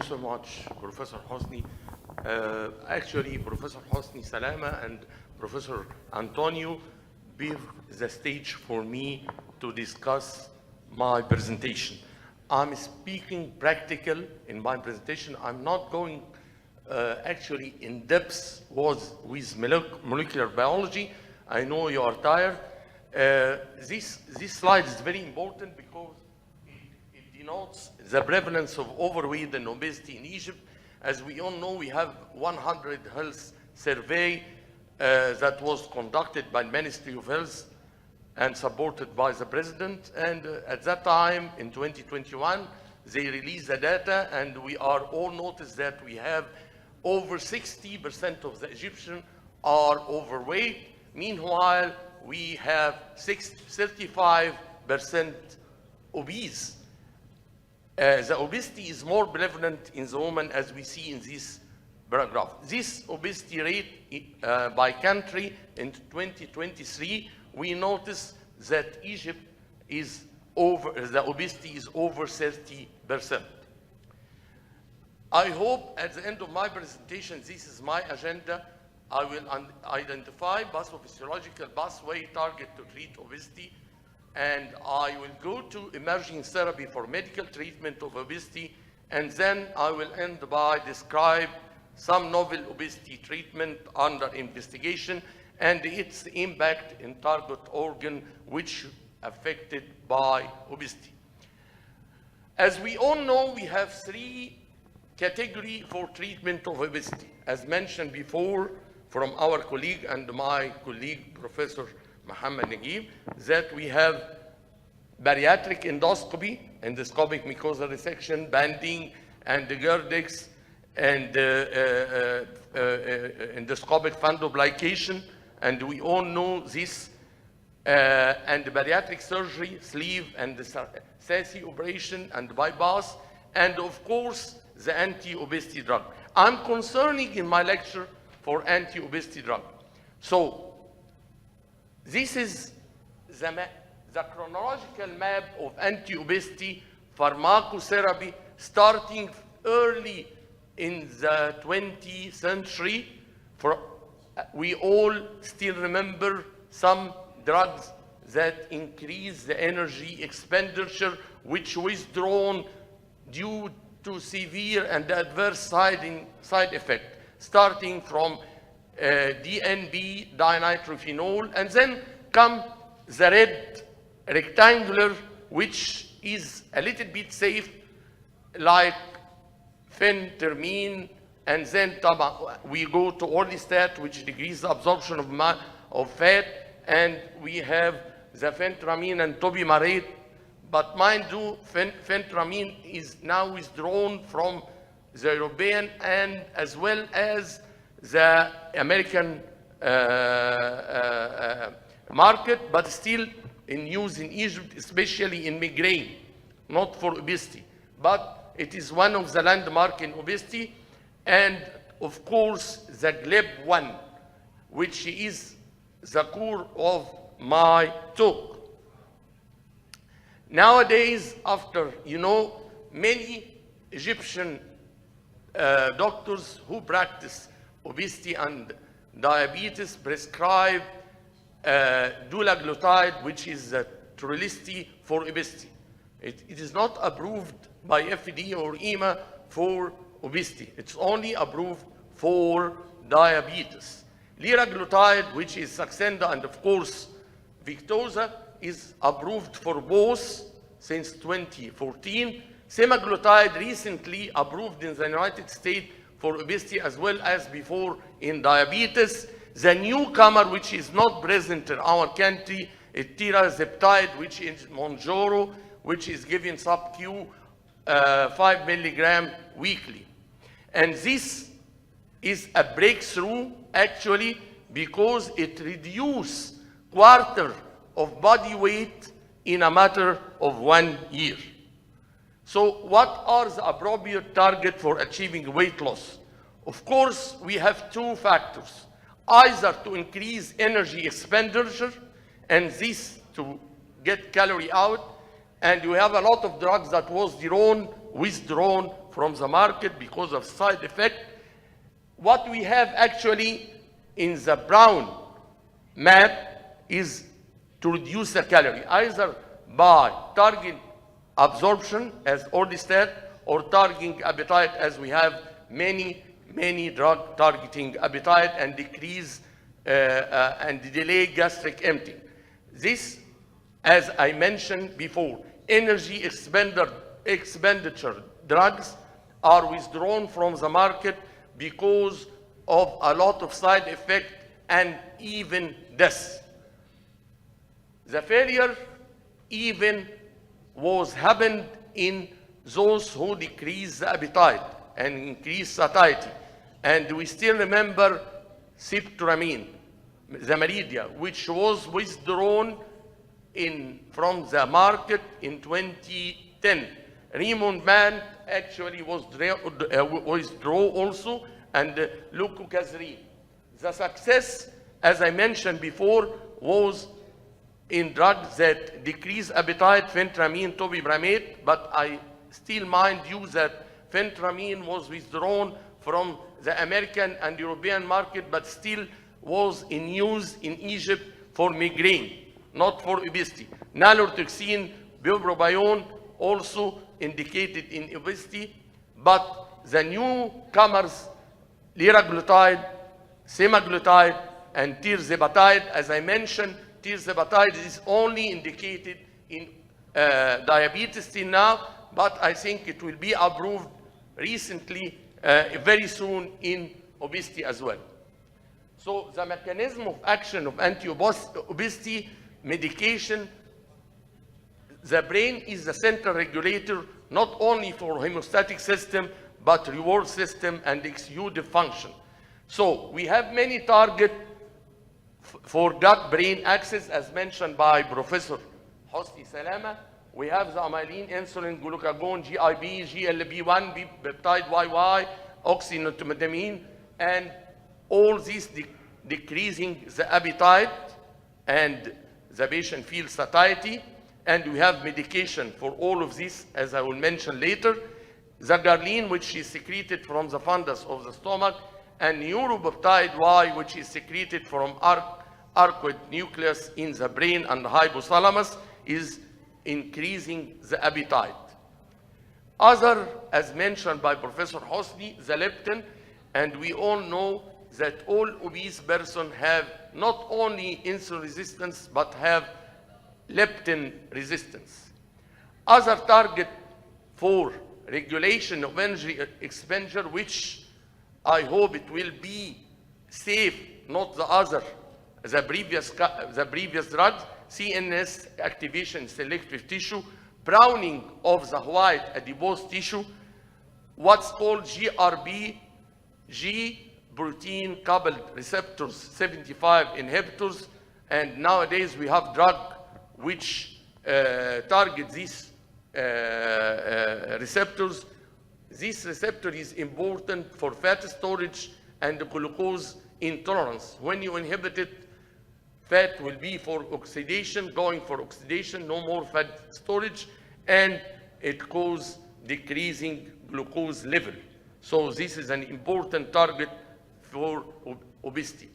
so much, Professor Hosni. Actually, Professor Hosni Salama and Professor Antonio gave the stage for me to discuss my presentation. I'm speaking practical in my presentation. I'm not going actually in depth with molecular biology. I know you are tired. This slide is very important because it denotes the prevalence of overweight and obesity in Egypt. As we all know, we have 100 health survey that was conducted by the Ministry of Health and supported by the President. And at that time, in 2021, they released the data, and we are all noticed that we have over 60% of the Egyptians are overweight. Meanwhile, we have 35% obese. The obesity is more prevalent in the women, as we see in this paragraph. This obesity rate by country in 2023, we notice that Egypt is the obesity is over 30%. I hope at the end of my presentation, this is my agenda, I will identify pathophysiological pathway target to treat obesity, and I will go to emerging therapy for medical treatment of obesity, and then I will end by describe some novel obesity treatment under investigation and its impact in target organ which affected by obesity. As we all know, we have three categories for treatment of obesity. As mentioned before from our colleague and my colleague, Professor Mohammed Naguib, that we have bariatric endoscopy, endoscopic mucosal resection, banding, and the Gerdex, and endoscopic fundoplication, and we all know this, and the bariatric surgery, sleeve, and the SASI operation, and bypass, and of course, the anti-obesity drug. I'm concerning in my lecture for anti-obesity drug. So, this is the chronological map of anti-obesity pharmacotherapy starting early in the 20th century. We all still remember some drugs that increase the energy expenditure, which withdrawn due to severe and adverse side effect, starting from DNB, dinitrophenol, and then come the red rectangular, which is a little bit safe, like phentermine, and then we go to orlistat, which decreases the absorption of fat, and we have the phentermine and topiramate. But mind you, phentermine is now withdrawn from the European and as well as the American market, but still in use in Egypt, especially in migraine, not for obesity. But it is one of the landmark in obesity, and of course the GLP-1, which is the core of my talk. Nowadays, after, many Egyptian doctors who practice obesity and diabetes prescribe dulaglutide, which is a Trulicity for obesity. It is not approved by FDA or EMA for obesity. It's only approved for diabetes. Liraglutide, which is Saxenda, and of course Victoza, is approved for both since 2014. Semaglutide recently approved in the United States for obesity as well as before in diabetes. The newcomer, which is not present in our country, is tirzepatide, which is Mounjaro, which is given sub-Q 5 milligram weekly. And this is a breakthrough actually because it reduces quarter of body weight in a matter of 1 year. So what are the appropriate target for achieving weight loss? Of course, we have two factors, either to increase energy expenditure and this to get calorie out, and you have a lot of drugs that was withdrawn from the market because of side effect. What we have actually in the brown map is to reduce the calorie, either by target absorption as orlistat or targeting appetite, as we have many drug targeting appetite and decrease and delay gastric emptying. This, as I mentioned before, energy expenditure drugs are withdrawn from the market because of a lot of side effect and even death. The failure even was happened in those who decrease the appetite and increase satiety. And we still remember ciptramine, the Maridia, which was withdrawn from the market in 2010. Rimonban actually was withdrawn also, and leucocaserin. The success, as I mentioned before, was in drugs that decrease appetite, phentermine, topiramate, but I still mind you that phentermine was withdrawn from the American and European market, but still was in use in Egypt for migraine, not for obesity. Naloxone, bupropion, also indicated in obesity, but the newcomers, liraglutide, semaglutide, and tirzepatide, as I mentioned, tirzepatide is only indicated in diabetes till now, but I think it will be approved recently, very soon in obesity as well. So the mechanism of action of anti-obesity medication, the brain is the central regulator not only for homeostatic system, but reward system and executive function. So we have many targets for gut-brain axis, as mentioned by Professor Hosni Salama. We have the amylin, insulin, glucagon, GIP, GLP-1, peptide YY, oxyntomodamine, and all these decreasing the appetite, and the patient feels satiety. And we have medication for all of this, as I will mention later. The ghrelin, which is secreted from the fundus of the stomach, and neuropeptide Y, which is secreted from arcuate nucleus in the brain and the hypothalamus, is increasing the appetite. Other, as mentioned by Professor Hosni, the leptin, and we all know that all obese persons have not only insulin resistance, but have leptin resistance. Other target for regulation of energy expenditure, which I hope it will be safe, not the previous drugs, CNS activation selective tissue, browning of the white adipose tissue, what's called GRB, G protein coupled receptors 75 inhibitors, and nowadays we have drug which target these receptors. This receptor is important for fat storage and glucose intolerance. When you inhibit it, fat will be for oxidation, going for oxidation, no more fat storage, and it causes decreasing glucose level. So this is an important target for obesity.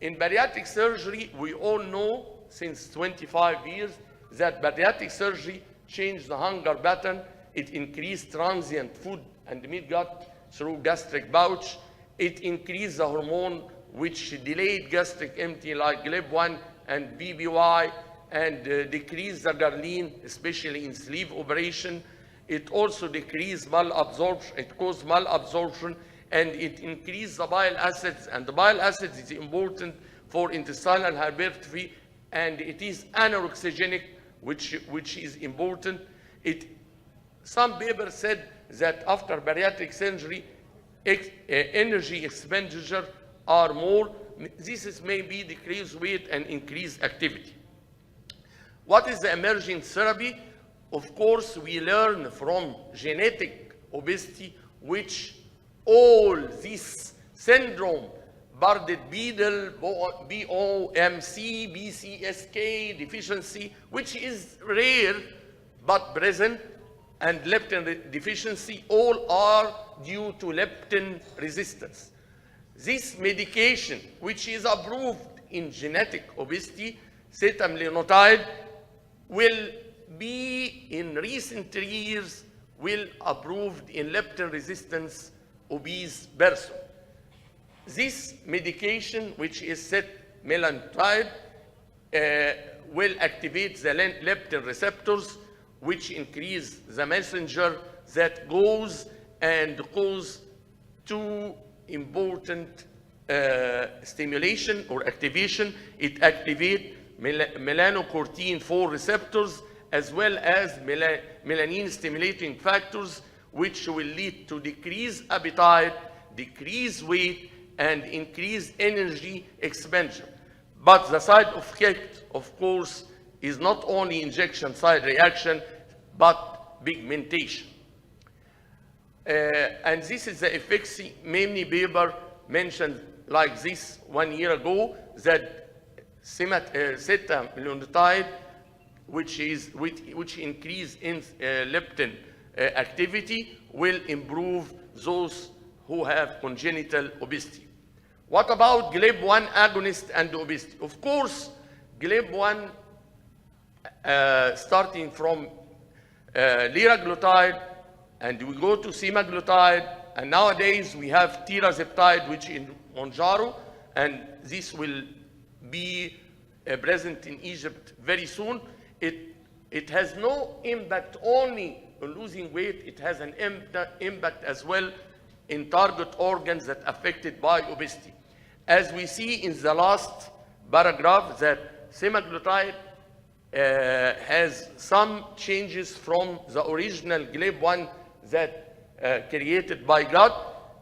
In bariatric surgery, we all know since 25 years that bariatric surgery changed the hunger pattern. It increased transient food and midgut through gastric pouch. It increased the hormone which delayed gastric emptying like GLP-1 and BBY, and decreased the ghrelin, especially in sleeve operation. It also decreased malabsorption. It caused malabsorption, and it increased the bile acids. And the bile acids is important for intestinal hypertrophy, and it is anoxygenic, which is important. Some papers said that after bariatric surgery, energy expenditure are more. This is maybe decreased weight and increased activity. What is the emerging therapy? Of course, we learn from genetic obesity, which all this syndrome, Bardet-Biedl, BOMC, BCSK deficiency, which is rare but present, and leptin deficiency, all are due to leptin resistance. This medication, which is approved in genetic obesity, setmelanotide, will be in recent years will approved in leptin resistance obese person. This medication, which is setmelanotide, will activate the leptin receptors, which increase the messenger that goes and cause two important stimulation or activation. It activates melanocortin 4 receptors as well as melanin stimulating factors, which will lead to decreased appetite, decreased weight, and increased energy expenditure. But the side effect, of course, is not only injection side reaction, but pigmentation. And this is the efficacy. Many paper mentioned like this 1 year ago, that setmelanotide, which increase in leptin activity, will improve those who have congenital obesity. What about GLP-1 agonist and obesity? Of course, GLP-1, starting from liraglutide, and we go to semaglutide, and nowadays we have tirzepatide, which is Mounjaro, and this will be present in Egypt very soon. It has no impact only on losing weight, it has an impact as well in target organs that are affected by obesity. As we see in the last paragraph, that semaglutide has some changes from the original GLP-1 that created by God.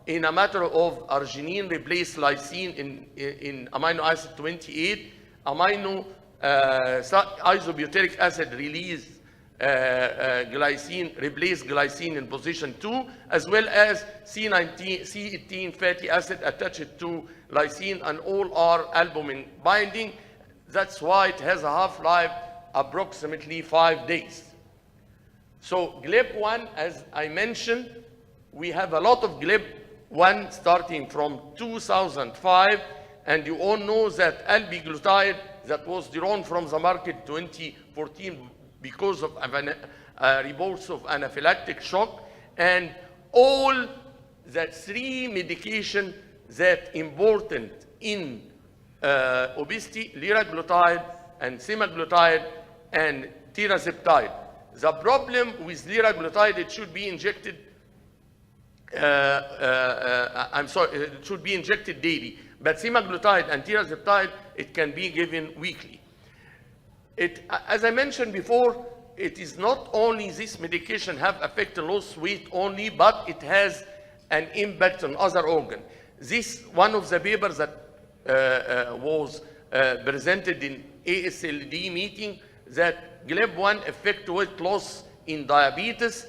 In a matter of arginine replace lysine in amino acid 28, isobutyric acid release glycine, replace glycine in position 2, as well as C18 fatty acid attached to lysine, and all are albumin binding. That's why it has a half-life approximately 5 days. So GLP-1, as I mentioned, we have a lot of GLP-1 starting from 2005, and you all know that albiglutide that was drawn from the market 2014 because of reports of anaphylactic shock, and all the 3 medication that important in obesity, liraglutide and semaglutide and tirzepatide. The problem with liraglutide, it should be injected it should be injected daily, but semaglutide and tirzepatide, it can be given weekly. As I mentioned before, it is not only this medication have effect on loss weight only, but it has an impact on other organ. This one of the papers that was presented in ASLD meeting, that GLP-1 affect weight loss in diabetes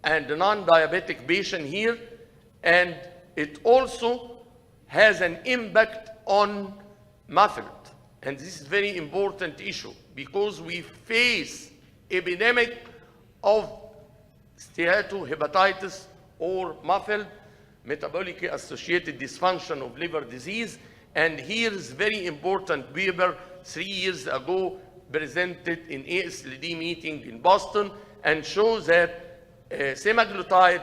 and non-diabetic patient here, and it also has an impact on muscle. And this is very important issue because we face epidemic of steatohepatitis or muffled metabolically associated dysfunction of liver disease. And here is very important paper 3 years ago presented in ASLD meeting in Boston, and shows that semaglutide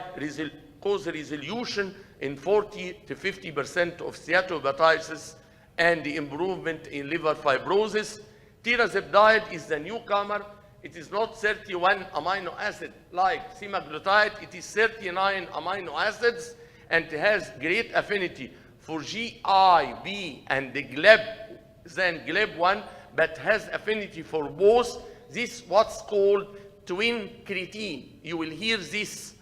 cause resolution in 40 to 50% of steatohepatitis and the improvement in liver fibrosis. Tirzepatide is the newcomer. It is not 31 amino acid like semaglutide. It is 39 amino acids, and it has great affinity for GIB and the GLP than GLP-1, but has affinity for both. This what's called twin creatine. You will hear this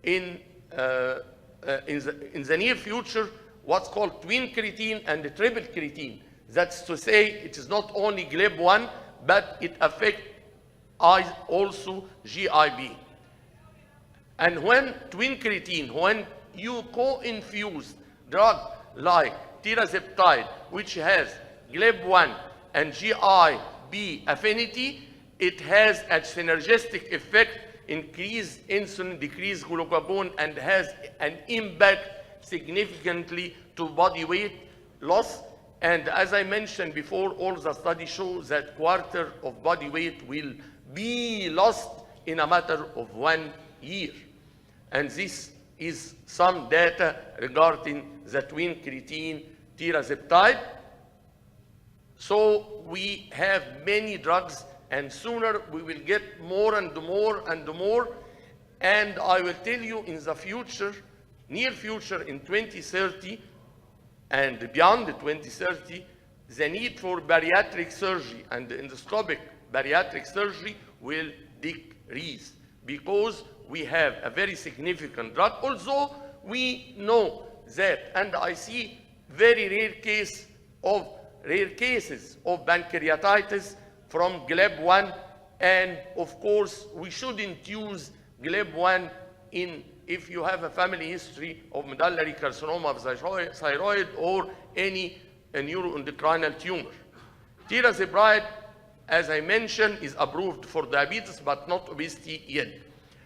in the near future, what's called twin creatine and the triple creatine. That's to say, it is not only GLP-1, but it affects also GIB. And when twin creatine, when you co-infuse drug like tirzepatide, which has GLP-1 and GIB affinity, it has a synergistic effect increase insulin, decrease glucagon, and has an impact significantly to body weight loss. And as I mentioned before, all the studies show that quarter of body weight will be lost in a matter of 1 year. And this is some data regarding the twin creatine tirzepatide. So we have many drugs, and sooner we will get more and more and more. And I will tell you, in the future, near future, in 2030 and beyond 2030, the need for bariatric surgery and endoscopic bariatric surgery will decrease, because we have a very significant drug. Although we know that, and I see very rare cases of pancreatitis from GLP-1, and of course we shouldn't use GLP-1 if you have a family history of medullary carcinoma of the thyroid or any neuroendocrinal tumor. Tirzepatide, as I mentioned, is approved for diabetes but not obesity yet.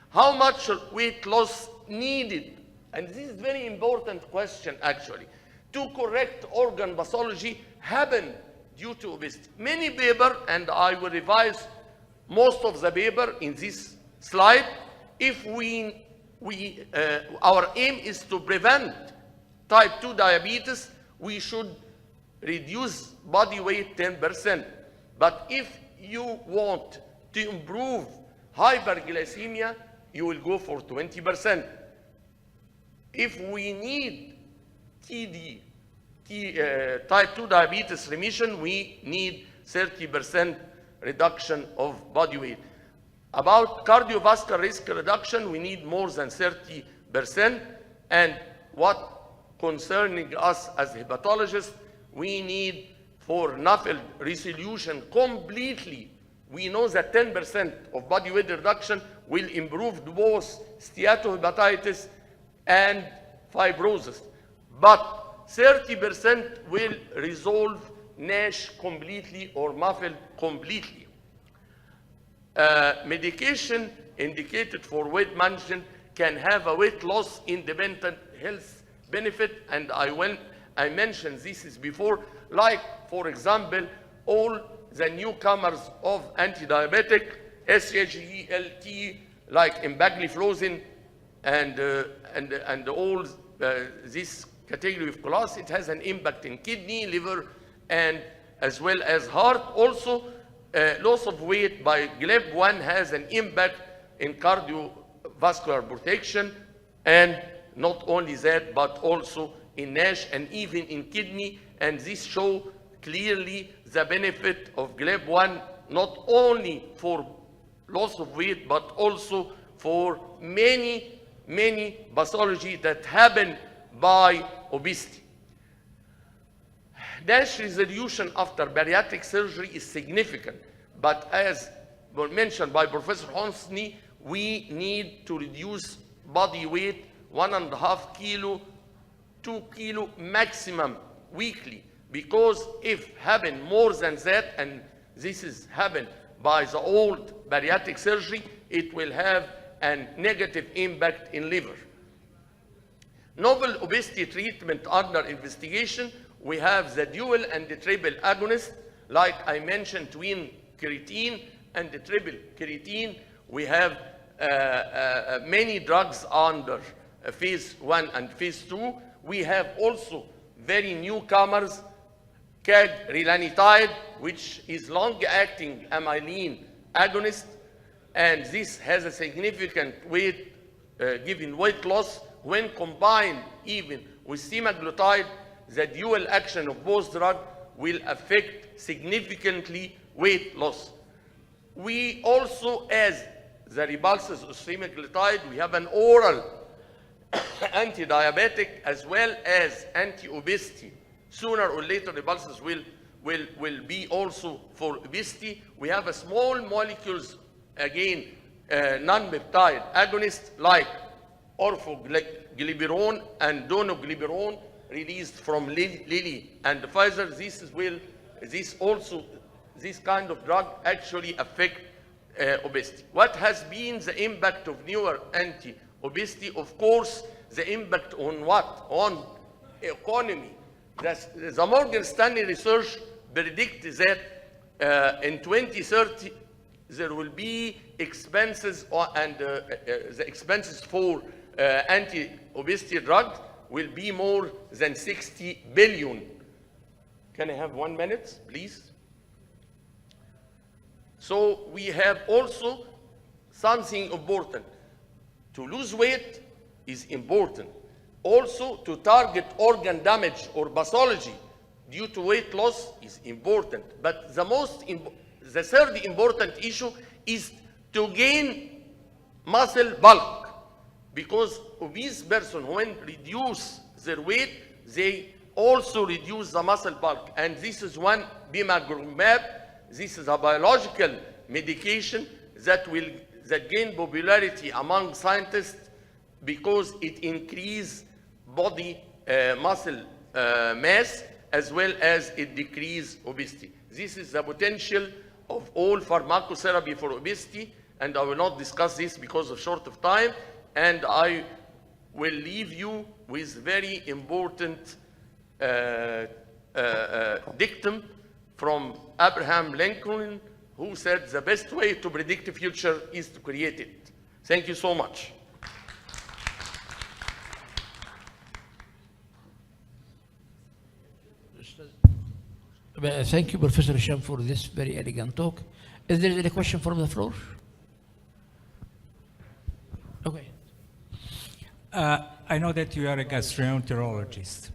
How much weight loss needed? And this is a very important question, actually. To correct organ pathology happen due to obesity. Many paper, and I will revise most of the paper in this slide. If our aim is to prevent type 2 diabetes, we should reduce body weight 10%. But if you want to improve hyperglycemia, you will go for 20%. If we need type 2 diabetes remission, we need 30% reduction of body weight. About cardiovascular risk reduction, we need more than 30%. And what concerning us as hepatologists, we need for NAFLD resolution completely. We know that 10% of body weight reduction will improve both steatohepatitis and fibrosis. But 30% will resolve NASH completely or MAFLD completely. Medication indicated for weight management can have a weight loss independent health benefit, and I mentioned this is before, like for example, all the newcomers of anti-diabetic, SGLT, like empagliflozin, and all this category of class, it has an impact in kidney, liver, and as well as heart. Also, loss of weight by GLP-1 has an impact in cardiovascular protection, and not only that, but also in NASH and even in kidney. And this show clearly the benefit of GLP-1, not only for loss of weight, but also for many pathology that happen by obesity. NASH resolution after bariatric surgery is significant, but as mentioned by Professor Honsney, we need to reduce body weight 1.5 kilo, 2 kilo maximum weekly, because if happen more than that, and this is happened by the old bariatric surgery, it will have a negative impact in liver. Novel obesity treatment under investigation, we have the dual and the triple agonist, like I mentioned, twin creatine and the triple creatine. We have many drugs under phase 1 and phase 2. We have also very newcomers, cagrilantide, which is long-acting amylin agonist, and this has a significant given weight loss when combined even with semaglutide. The dual action of both drugs will affect significantly weight loss. We also, as the repulses of semaglutide, we have an oral anti-diabetic as well as anti-obesity. Sooner or later, repulses will be also for obesity. We have a small molecules, again, non-peptide agonists like orforglipirone and donglipirone, released from Lilly and Pfizer. This kind of drug actually affect obesity. What has been the impact of newer anti-obesity? Of course, the impact on what? On economy. The Morgan Stanley research predicts that in 2030, there will be expenses, the expenses for anti-obesity drugs will be more than 60 billion. Can I have 1 minute, please? So we have also something important. To lose weight is important. Also, to target organ damage or pathology due to weight loss is important. But the third important issue is to gain muscle bulk, because obese person, when reduce their weight, they also reduce the muscle bulk. And this is one bimagrumab. This is a biological medication that gain popularity among scientists because it increases body muscle mass, as well as it decreases obesity. This is the potential of all pharmacotherapy for obesity, and I will not discuss this because of short of time, and I will leave you with very important dictum from Abraham Lincoln, who said the best way to predict the future is to create it. Thank you so much. Thank you, Professor Hesham, for this very elegant talk. Is there any question from the floor? Okay. I know that you are a gastroenterologist.